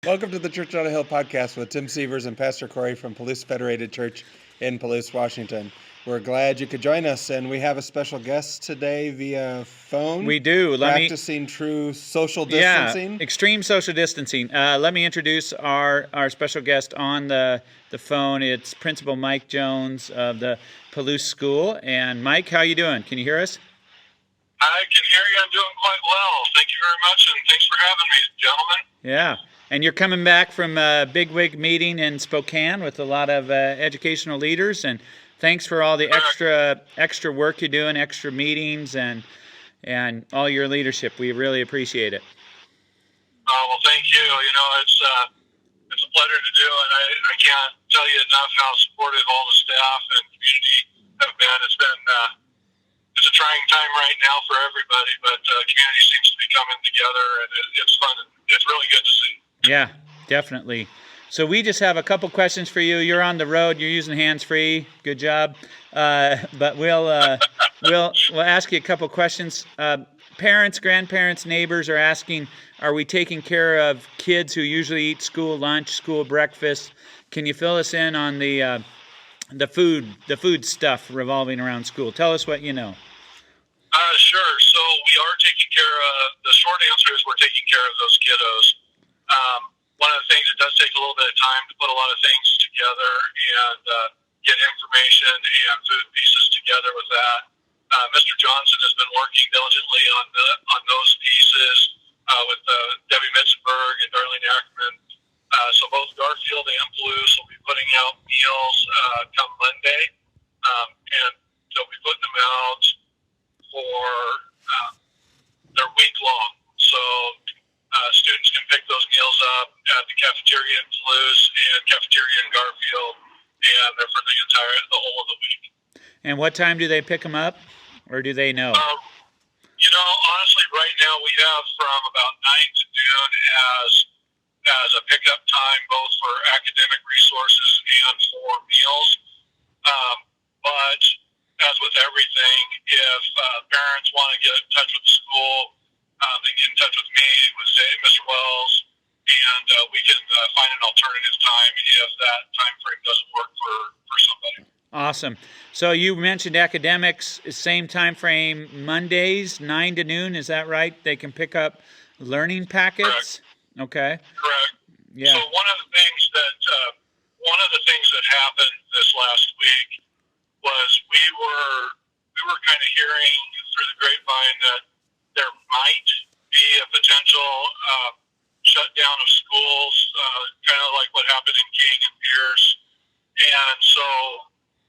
Welcome to the Church on a Hill podcast with Tim Sievers and Pastor Corey from Palouse Federated Church in Palouse, Washington. We're glad you could join us, and we have a special guest today via phone. We do. Practicing true social distancing. Yeah, extreme social distancing. Let me introduce our special guest on the phone. It's Principal Mike Jones of the Palouse School. And Mike, how you doing? Can you hear us? I can hear you. I'm doing quite well. Thank you very much, and thanks for having me, gentlemen. Yeah. And you're coming back from a bigwig meeting in Spokane with a lot of educational leaders, and thanks for all the extra work you're doing, extra meetings, and all your leadership. We really appreciate it. Well, thank you. You know, it's a pleasure to do, and I can't tell you enough how supportive all the staff and community have been. It's a trying time right now for everybody, but community seems to be coming together, and it's fun. It's really good to see. Yeah, definitely. So we just have a couple questions for you. You're on the road. You're using hands-free. Good job. But we'll ask you a couple questions. Parents, grandparents, neighbors are asking, are we taking care of kids who usually eat school lunch, school breakfast? Can you fill us in on the food stuff revolving around school? Tell us what you know. Sure. So we are taking care of, the short answer is we're taking care of those kiddos. One of the things, it does take a little bit of time to put a lot of things together and get information and food pieces together with that. Mr. Johnson has been working diligently on those pieces with Debbie Mitzenberg and Darlene Ackerman. So both Garfield and Palouse will be putting out meals come Monday, and they'll be putting them out for their week long. So students can pick those meals up at the cafeteria in Palouse and cafeteria in Garfield, and they're for the whole of the week. And what time do they pick them up, or do they know? You know, honestly, right now we have from about 9 to noon as a pickup time, both for academic resources and for meals. But as with everything, if parents want to get in touch with the school, they get in touch with me, with Mr. Wells, and we can find an alternative time if that time frame doesn't work for somebody. Awesome. So you mentioned academics, same time frame, Mondays, 9 to noon, is that right? They can pick up learning packets? Correct. Okay. Correct. Yeah. So one of the things that happened this last week was we were kind of hearing through the grapevine that there might be a potential shutdown of schools, kind of like what happened in King and Pierce. And so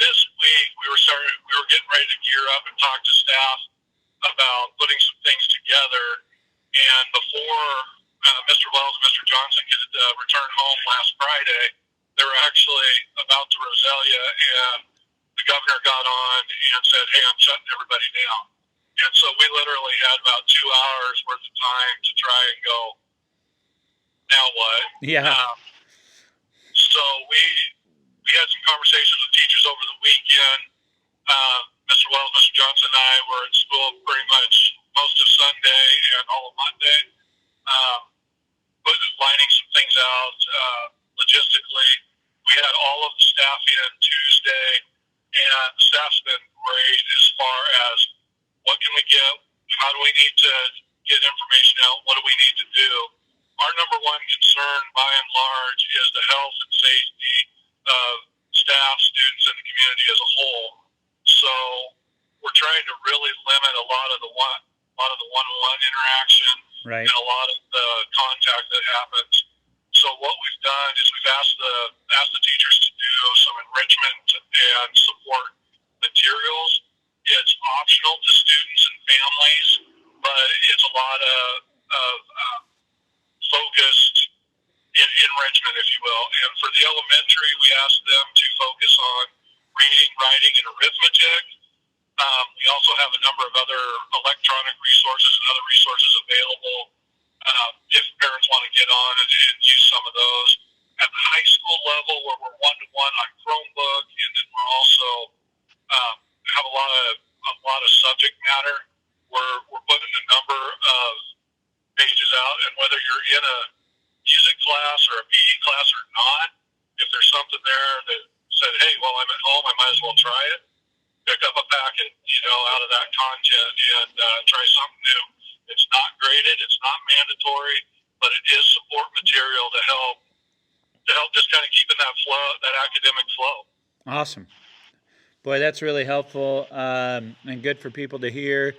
this week we were getting ready to gear up and talk to staff about putting some things together. And before Mr. Wells and Mr. Johnson could return home last Friday, they were actually about to Rosalia, and the governor got on and said, "Hey, I'm shutting everybody down." And so we literally had about 2 hours worth of time to try and go, now what? Yeah. So we had some conversations with teachers over the weekend. Mr. Wells, Mr. Johnson, and I were at school pretty much most of Sunday and all of Monday, lining some things out logistically. We had all of the staff in Tuesday, and the staff's been great as far as what can we get, how do we need to get information out, what do we need to do. Our number one concern, by and large, is the health and safety of staff, students, and the community as a whole. So we're trying to really limit a lot of the one-on-one interaction, right, and a lot of the contact that happens. So what we've done is we've asked the teachers to do some enrichment and support materials. It's optional to students and families, but it's a lot of focused enrichment, if you will. And for the elementary, we asked them to focus on reading, writing, and arithmetic. We also have a number of other electronic resources and other resources available if parents want to get on and use some of those. At the high school level, where we're one-to-one on Chromebook, and then we're also have a lot of subject matter. We're putting a number of pages out, and whether you're in a music class not graded, it's not mandatory, but it is support material to help just kind of keeping that flow, that academic flow. Awesome. Boy, that's really helpful and good for people to hear.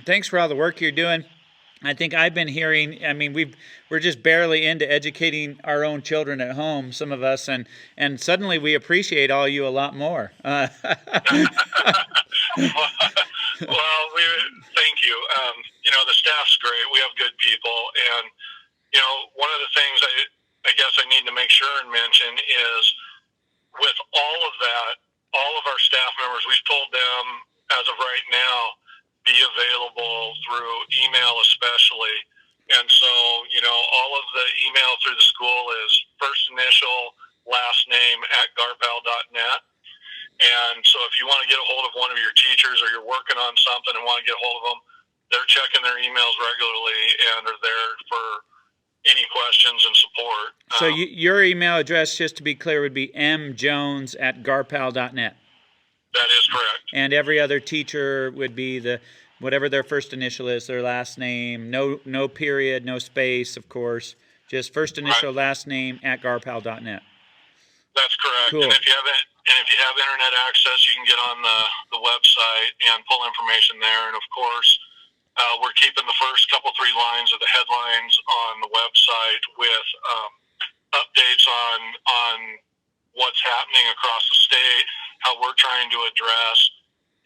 Thanks for all the work you're doing. I think I've been hearing. I mean, we're just barely into educating our own children at home, some of us, and suddenly we appreciate all you a lot more. Well, thank you. The staff's great. We have good people, and one of the things I guess I need to make sure and mention is with all of that, all of our staff members, we've told them as of right now, be available through email especially. And so, all of the email through the school is first initial, last name @garpal.net. And so if you want to get a hold of one of your teachers or you're working on something and want to get a hold of them, they're checking their emails regularly and are there for any questions and support. So your email address, just to be clear, would be mjones@garpal.net. That is correct. And every other teacher would be whatever their first initial is, their last name, no period, no space, of course, just first initial, last name @garpal.net. That's correct. Cool. And if you have internet access, you can get on the website and pull information there. And of course, we're keeping the first three lines of the headlines on the website with updates on what's happening across the state, how we're trying to address.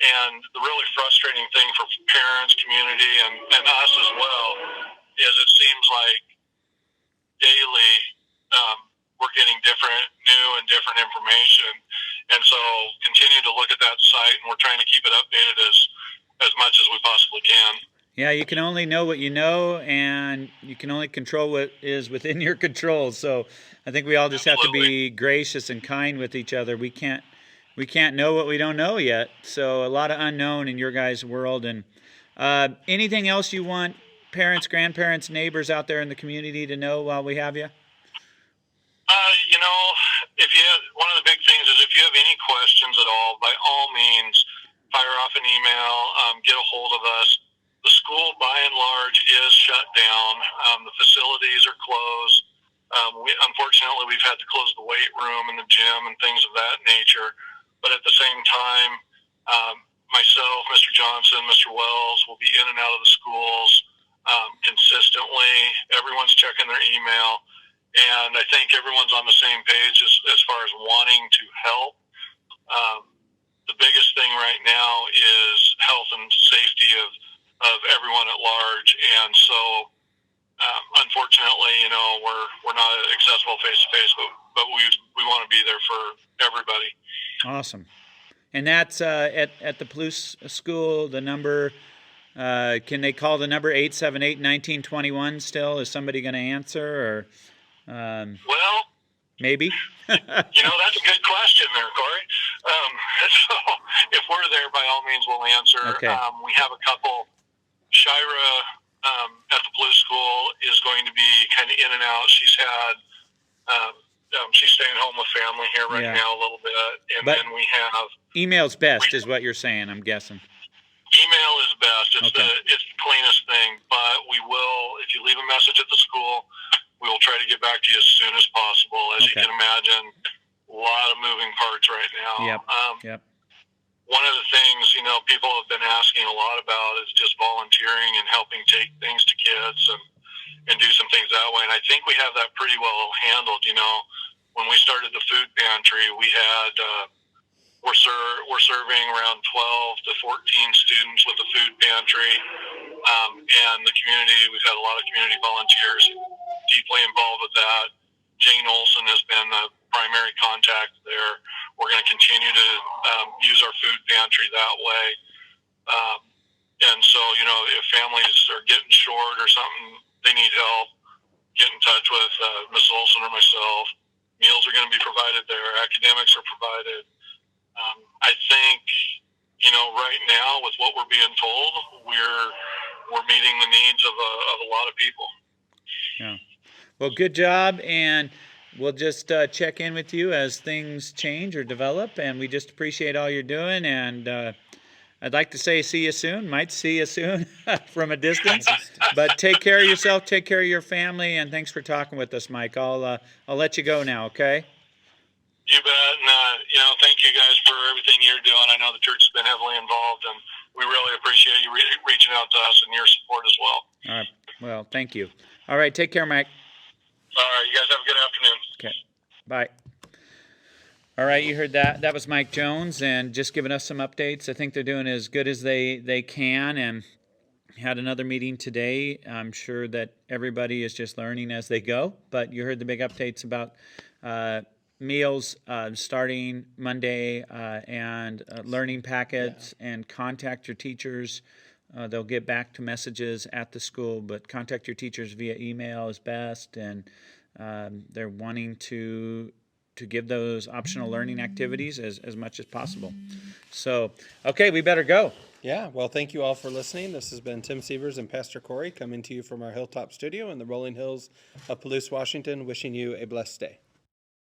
And the really frustrating thing for parents, community, and us as well is it seems like daily we're getting new and different information. And so continue to look at that site, and we're trying to keep it updated as much as we possibly can. Yeah, you can only know what you know, and you can only control what is within your control. So I think we all just have to be gracious and kind with each other. We can't know what we don't know yet. So a lot of unknown in your guys' world. And anything else you want parents, grandparents, neighbors out there in the community to know while we have you? One of the big things is if you have any questions at all, by all means, fire off an email, get a hold of us. The school, by and large, is shut down. The facilities are closed. Unfortunately, we've had to close the weight room and the gym and things of that nature. But at the same time, myself, Mr. Johnson, Mr. Wells will be in and out of the schools consistently. Everyone's checking their email. And I think everyone's on the same page as far as wanting to help. The biggest thing right now is health and safety of everyone at large. And so, unfortunately, we're not accessible face to face, but we want to be there for everybody. Awesome. And that's at the Palouse School, the number, can they call the number 878-1921 still? Is somebody going to answer, or well, maybe? That's a good question there, Corey. So if we're there, by all means, we'll answer. Okay. We have a couple. Shira at the Palouse School is going to be kind of in and out. She's staying home with family here right now a little bit. And then we have... Email's best is what you're saying, I'm guessing. Email is best. It's the cleanest thing. But we will, if you leave a message at the school, we will try to get back to you as soon as possible. As you can imagine, a lot of moving parts right now. Yep. One of the things, people have been asking a lot about is just volunteering and helping take things to kids and do some things that way. And I think we have that pretty well handled. When we started the food pantry, we had, we're serving around 12 to 14 students with the food pantry. And the community, we've had a lot of community volunteers deeply involved with that. Jane Olson has been the primary contact there. We're going to continue to use our food pantry that way. And so, if families are getting short or something, they need help, get in touch with Ms. Olson or myself. Meals are going to be provided there. Academics are provided. I think, right now with what we're being told, we're meeting the needs of a lot of people. Yeah. Well, good job, and we'll just check in with you as things change or develop, and we just appreciate all you're doing. And I'd like to say see you soon. Might see you soon from a distance. But take care of yourself. Take care of your family. And thanks for talking with us, Mike. I'll let you go now. Okay. You bet, and thank you guys for everything you're doing. I know the church has been heavily involved, and we really appreciate you reaching out to us and your support as well. All right. Well, thank you. All right. Take care, Mike. All right, you guys have a good afternoon. Okay. Bye. All right, you heard that. That was Mike Jones, and just giving us some updates. I think they're doing as good as they can, and had another meeting today. I'm sure that everybody is just learning as they go, but you heard the big updates about meals starting Monday and learning packets, and contact your teachers. They'll get back to messages at the school, but contact your teachers via email is best, and they're wanting to give those optional learning activities as much as possible. So, okay, we better go. Yeah, well, thank you all for listening. This has been Tim Sievers and Pastor Corey coming to you from our Hilltop studio in the rolling hills of Palouse, Washington, wishing you a blessed day.